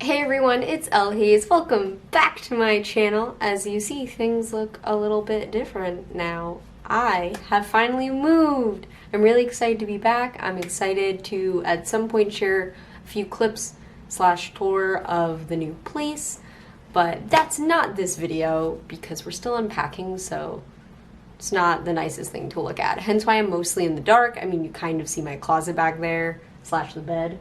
Hey everyone, it's Elle Hayes. Welcome back to my channel. As you see, things look a little bit different now. I have finally moved. I'm really excited to be back. I'm excited to at some point share a few clips / tour of the new place, but that's not this video because we're still unpacking, so it's not the nicest thing to look at. Hence why I'm mostly in the dark. I mean, you kind of see my closet back there / the bed.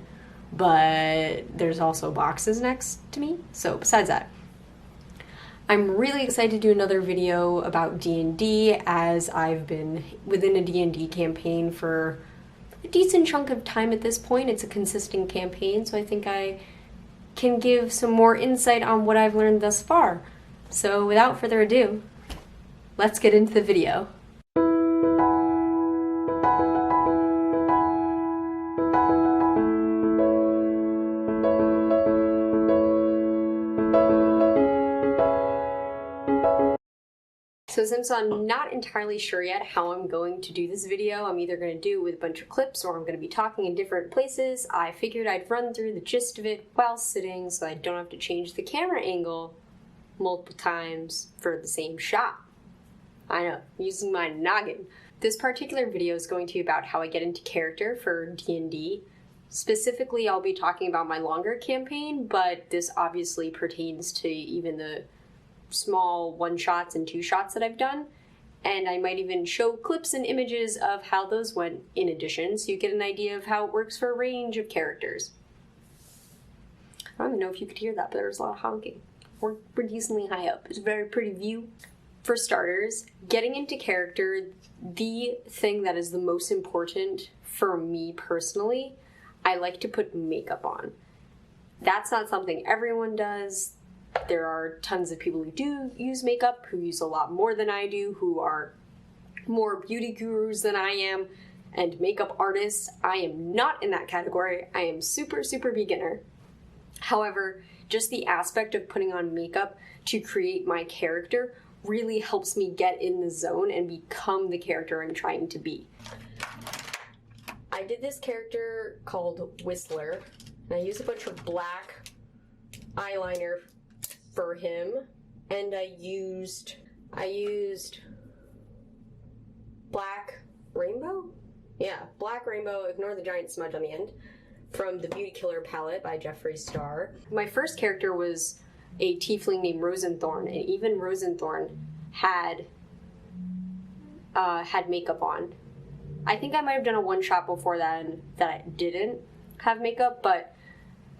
But there's also boxes next to me. So besides that, I'm really excited to do another video about D&D, as I've been within a D&D campaign for a decent chunk of time at this point. It's a consistent campaign, so I think I can give some more insight on what I've learned thus far. So without further ado, let's get into the video. So since I'm not entirely sure yet how I'm going to do this video, I'm either going to do it with a bunch of clips or I'm going to be talking in different places, I figured I'd run through the gist of it while sitting so I don't have to change the camera angle multiple times for the same shot. I know, using my noggin. This particular video is going to be about how I get into character for D&D. Specifically, I'll be talking about my longer campaign, but this obviously pertains to even the small one-shots and two-shots that I've done, and I might even show clips and images of how those went in addition, so you get an idea of how it works for a range of characters. I don't even know if you could hear that, but there's a lot of honking. We're decently high up. It's a very pretty view. For starters, getting into character, the thing that is the most important for me personally, I like to put makeup on. That's not something everyone does. There are tons of people who do use makeup, who use a lot more than I do, who are more beauty gurus than I am, and makeup artists. I am not in that category. I am super beginner. However, just the aspect of putting on makeup to create my character really helps me get in the zone and become the character I'm trying to be. I did this character called Whistler, and I used a bunch of black eyeliner for him, and I used Black Rainbow? Yeah, Black Rainbow, ignore the giant smudge on the end, from the Beauty Killer palette by Jeffree Star. My first character was a tiefling named Rosenthorn, and even Rosenthorn had makeup on. I think I might have done a one-shot before that I didn't have makeup, but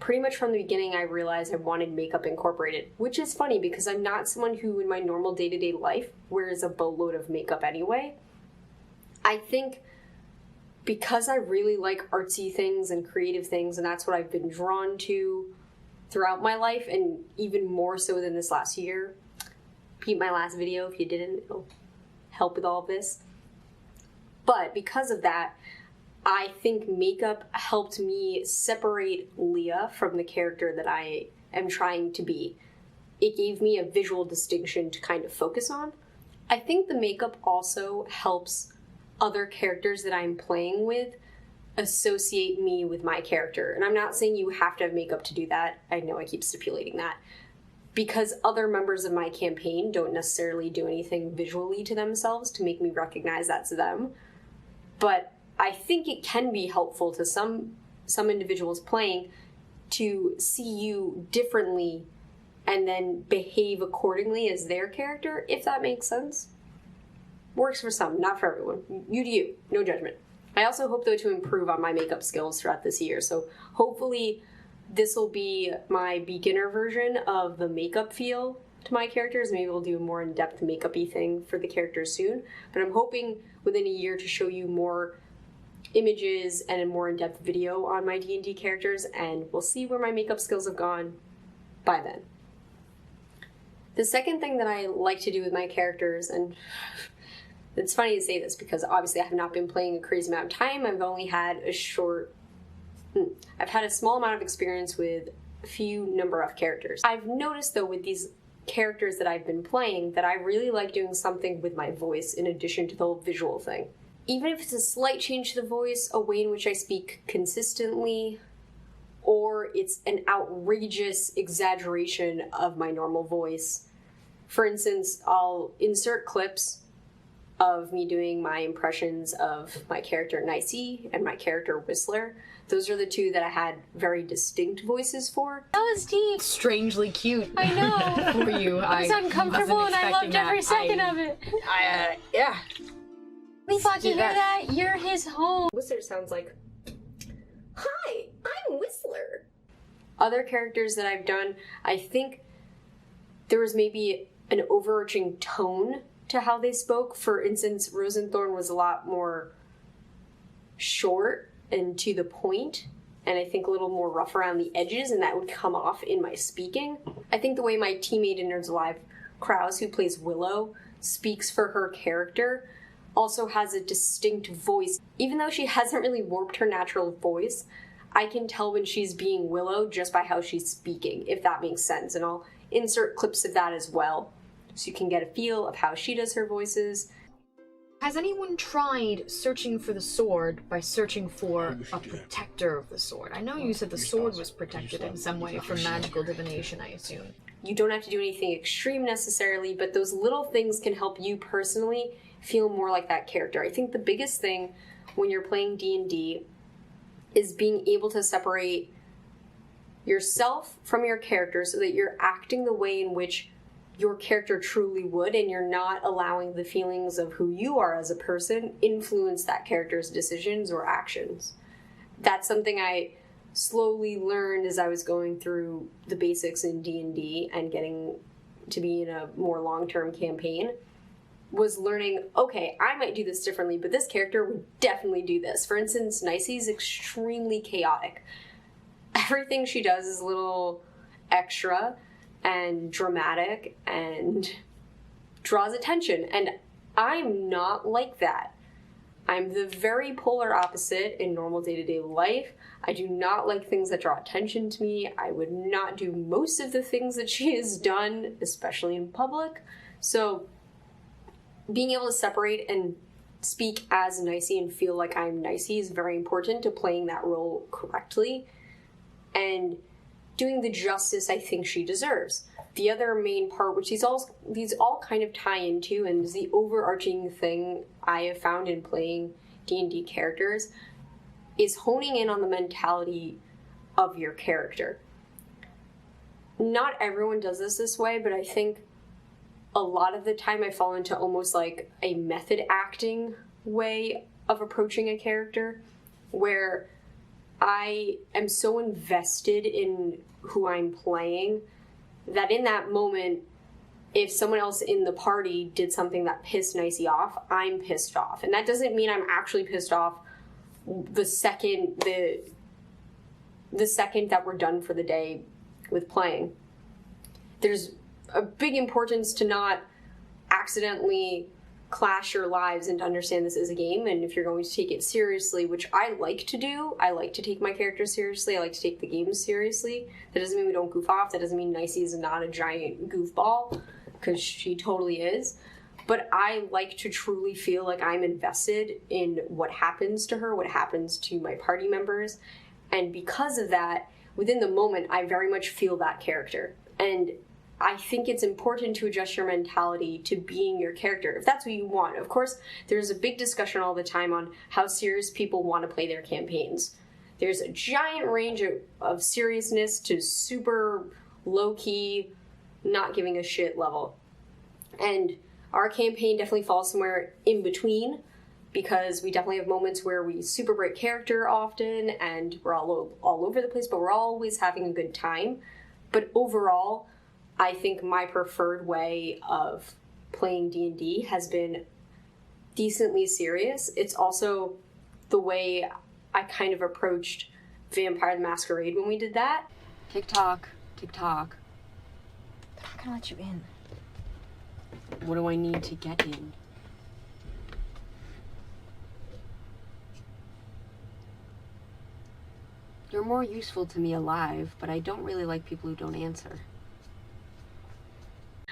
pretty much from the beginning I realized I wanted makeup incorporated, which is funny because I'm not someone who in my normal day-to-day life wears a boatload of makeup anyway. I think because I really like artsy things and creative things, and that's what I've been drawn to throughout my life, and even more so than this last year. Peep my last video if you didn't, it'll help with all of this. But because of that, I think makeup helped me separate Leah from the character that I am trying to be. It gave me a visual distinction to kind of focus on. I think the makeup also helps other characters that I'm playing with associate me with my character. And I'm not saying you have to have makeup to do that. I know I keep stipulating that. Because other members of my campaign don't necessarily do anything visually to themselves to make me recognize that's them. But I think it can be helpful to some individuals playing to see you differently and then behave accordingly as their character, if that makes sense. Works for some, not for everyone. You do you, no judgment. I also hope, though, to improve on my makeup skills throughout this year, so hopefully this will be my beginner version of the makeup feel to my characters. Maybe we'll do a more in-depth makeup-y thing for the characters soon, but I'm hoping within a year to show you more images and a more in-depth video on my D&D characters, and we'll see where my makeup skills have gone by then. The second thing that I like to do with my characters, and it's funny to say this because obviously I have not been playing a crazy amount of time. I've only had I've had a small amount of experience with a few number of characters. I've noticed, though, with these characters that I've been playing, that I really like doing something with my voice in addition to the whole visual thing. Even if it's a slight change to the voice, a way in which I speak consistently, or it's an outrageous exaggeration of my normal voice. For instance, I'll insert clips of me doing my impressions of my character Nicey and my character Whistler. Those are the two that I had very distinct voices for. That was deep. Strangely cute. I know. For you. It was uncomfortable and I loved every second of it. Yeah. We thought to hear that. You're his home. Whistler sounds like, "Hi, I'm Whistler." Other characters that I've done, I think there was maybe an overarching tone to how they spoke. For instance, Rosenthorn was a lot more short and to the point, and I think a little more rough around the edges, and that would come off in my speaking. I think the way my teammate in Nerds Alive, Krause, who plays Willow, speaks for her character also has a distinct voice. Even though she hasn't really warped her natural voice, I can tell when she's being Willow just by how she's speaking, if that makes sense. And I'll insert clips of that as well, so you can get a feel of how she does her voices. Has anyone tried searching for the sword by searching for a protector of the sword? I know you said the sword was protected in some way from magical divination, I assume. You don't have to do anything extreme necessarily, but those little things can help you personally feel more like that character. I think the biggest thing when you're playing D&D is being able to separate yourself from your character so that you're acting the way in which your character truly would, and you're not allowing the feelings of who you are as a person influence that character's decisions or actions. That's something I slowly learned as I was going through the basics in D&D and getting to be in a more long-term campaign, was learning, okay, I might do this differently, but this character would definitely do this. For instance, Nicey's extremely chaotic. Everything she does is a little extra and dramatic and draws attention, and I'm not like that. I'm the very polar opposite in normal day-to-day life. I do not like things that draw attention to me. I would not do most of the things that she has done, especially in public. So being able to separate and speak as Nicey and feel like I'm Nicey is very important to playing that role correctly and doing the justice I think she deserves. The other main part, which these all kind of tie into, and is the overarching thing I have found in playing D&D characters, is honing in on the mentality of your character. Not everyone does this way, but I think a lot of the time I fall into almost like a method acting way of approaching a character, where I am so invested in who I'm playing that in that moment, if someone else in the party did something that pissed Nicey off, I'm pissed off. And that doesn't mean I'm actually pissed off the second that we're done for the day with playing. There's a big importance to not accidentally clash your lives and to understand this is a game, and if you're going to take it seriously, which I like to do, I like to take my characters seriously, I like to take the game seriously. That doesn't mean we don't goof off, that doesn't mean Nicey is not a giant goofball, because she totally is. But I like to truly feel like I'm invested in what happens to her, what happens to my party members, and because of that, within the moment, I very much feel that character. And I think it's important to adjust your mentality to being your character, if that's what you want. Of course, there's a big discussion all the time on how serious people want to play their campaigns. There's a giant range of seriousness to super low-key, not giving a shit level. And our campaign definitely falls somewhere in between, because we definitely have moments where we super break character often, and we're all over the place, but we're always having a good time. But overall, I think my preferred way of playing D&D has been decently serious. It's also the way I kind of approached Vampire the Masquerade when we did that. Tick-tock, tick-tock. They're not gonna let you in. What do I need to get in? You're more useful to me alive, but I don't really like people who don't answer.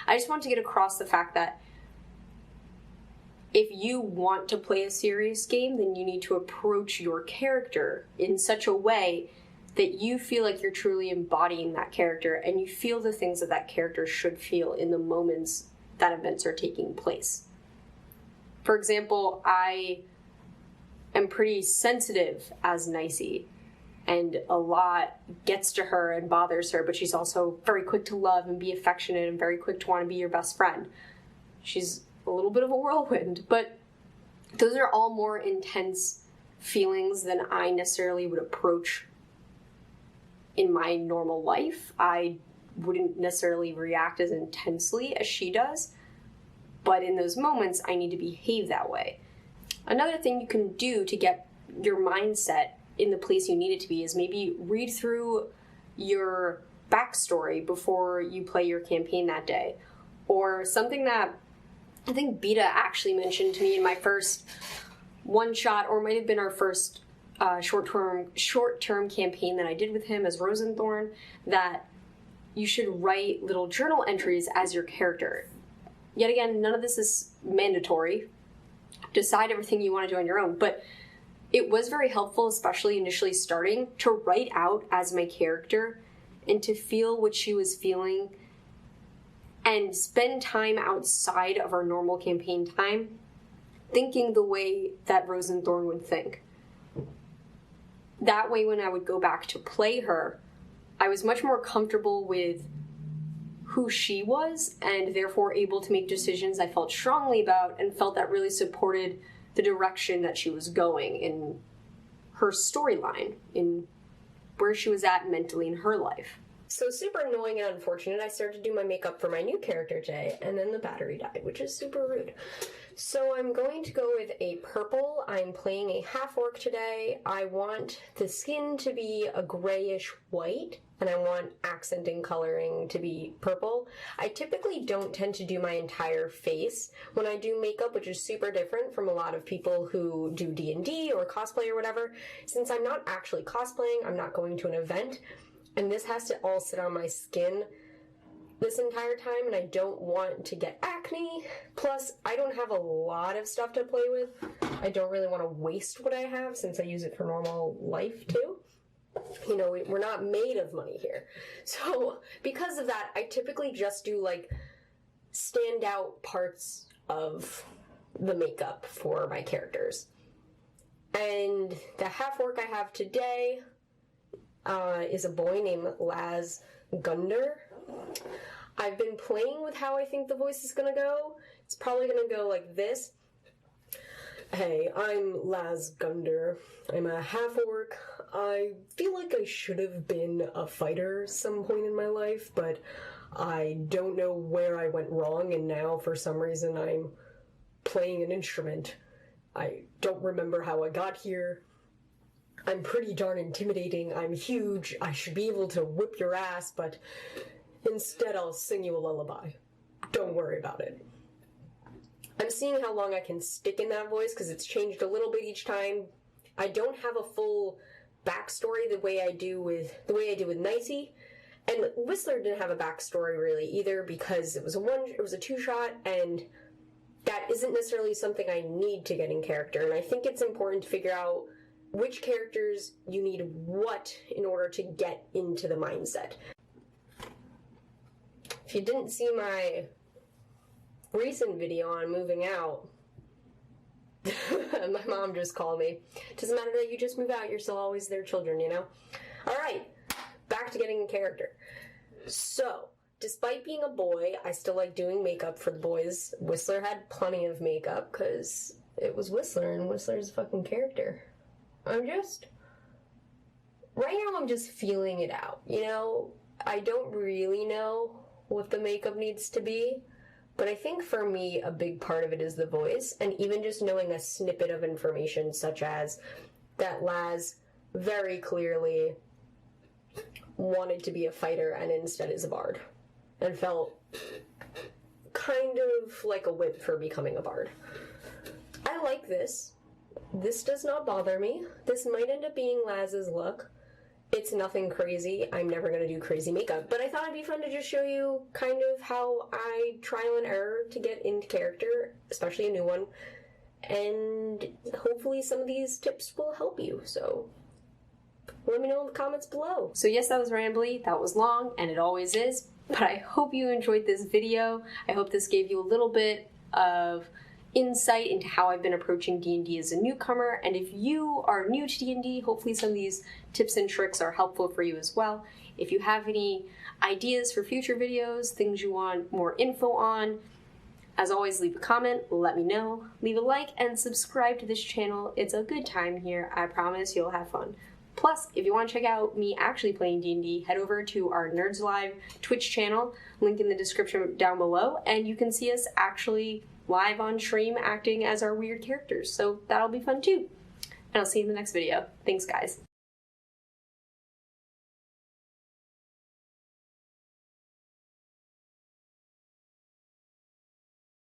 I just want to get across the fact that if you want to play a serious game, then you need to approach your character in such a way that you feel like you're truly embodying that character, and you feel the things that that character should feel in the moments that events are taking place. For example, I am pretty sensitive as Nicey, and a lot gets to her and bothers her, but she's also very quick to love and be affectionate and very quick to want to be your best friend. She's a little bit of a whirlwind, but those are all more intense feelings than I necessarily would approach in my normal life. I wouldn't necessarily react as intensely as she does, but in those moments, I need to behave that way. Another thing you can do to get your mindset in the place you need it to be is maybe read through your backstory before you play your campaign that day. Or something that I think Beta actually mentioned to me in my first one-shot, or might have been our first short-term campaign that I did with him as Rosenthorn, that you should write little journal entries as your character. Yet again, none of this is mandatory. Decide everything you want to do on your own, but it was very helpful, especially initially starting, to write out as my character and to feel what she was feeling and spend time outside of our normal campaign time thinking the way that Rosenthorn would think. That way, when I would go back to play her, I was much more comfortable with who she was, and therefore able to make decisions I felt strongly about and felt that really supported the direction that she was going in her storyline, in where she was at mentally in her life. So super annoying and unfortunate, I started to do my makeup for my new character today, and then the battery died, which is super rude. So I'm going to go with a purple. I'm playing a half-orc today. I want the skin to be a grayish white, and I want accenting coloring to be purple. I typically don't tend to do my entire face when I do makeup, which is super different from a lot of people who do D&D or cosplay or whatever. Since I'm not actually cosplaying, I'm not going to an event, and this has to all sit on my skin this entire time, and I don't want to get acne. Plus, I don't have a lot of stuff to play with. I don't really want to waste what I have since I use it for normal life too. You know, we're not made of money here. So because of that, I typically just do like standout parts of the makeup for my characters. And the half-orc I have today is a boy named Laz Gunder. I've been playing with how I think the voice is gonna go. It's probably gonna go like this. Hey, I'm Laz Gunder. I'm a half-orc. I feel like I should have been a fighter some point in my life, but I don't know where I went wrong, and now for some reason I'm playing an instrument. I don't remember how I got here. I'm pretty darn intimidating. I'm huge. I should be able to whip your ass, but instead I'll sing you a lullaby. Don't worry about it. I'm seeing how long I can stick in that voice because it's changed a little bit each time. I don't have a full backstory the way I do with Nicey, and Whistler didn't have a backstory really either because it was a two-shot, and that isn't necessarily something I need to get in character. And I think it's important to figure out which characters you need what in order to get into the mindset. If you didn't see my recent video on moving out, my mom just called me. Doesn't matter that you just move out, you're still always their children, you know? Alright, back to getting in character. So, despite being a boy, I still like doing makeup for the boys. Whistler had plenty of makeup because it was Whistler, and Whistler's a fucking character. Right now I'm just feeling it out, you know? I don't really know what the makeup needs to be, but I think for me a big part of it is the voice, and even just knowing a snippet of information such as that Laz very clearly wanted to be a fighter and instead is a bard, and felt kind of like a wimp for becoming a bard. I like this. This does not bother me. This might end up being Laz's look. It's nothing crazy. I'm never going to do crazy makeup, but I thought it'd be fun to just show you kind of how I trial and error to get into character, especially a new one, and hopefully some of these tips will help you. So let me know in the comments below. So yes, that was rambly, that was long, and it always is, but I hope you enjoyed this video. I hope this gave you a little bit of insight into how I've been approaching D&D as a newcomer, and if you are new to D&D, hopefully some of these tips and tricks are helpful for you as well. If you have any ideas for future videos, things you want more info on, as always, leave a comment, let me know, leave a like, and subscribe to this channel. It's a good time here. I promise you'll have fun. Plus, if you want to check out me actually playing D&D, head over to our Nerds Live Twitch channel, link in the description down below, and you can see us actually live on stream acting as our weird characters. So that'll be fun too. And I'll see you in the next video. Thanks, guys.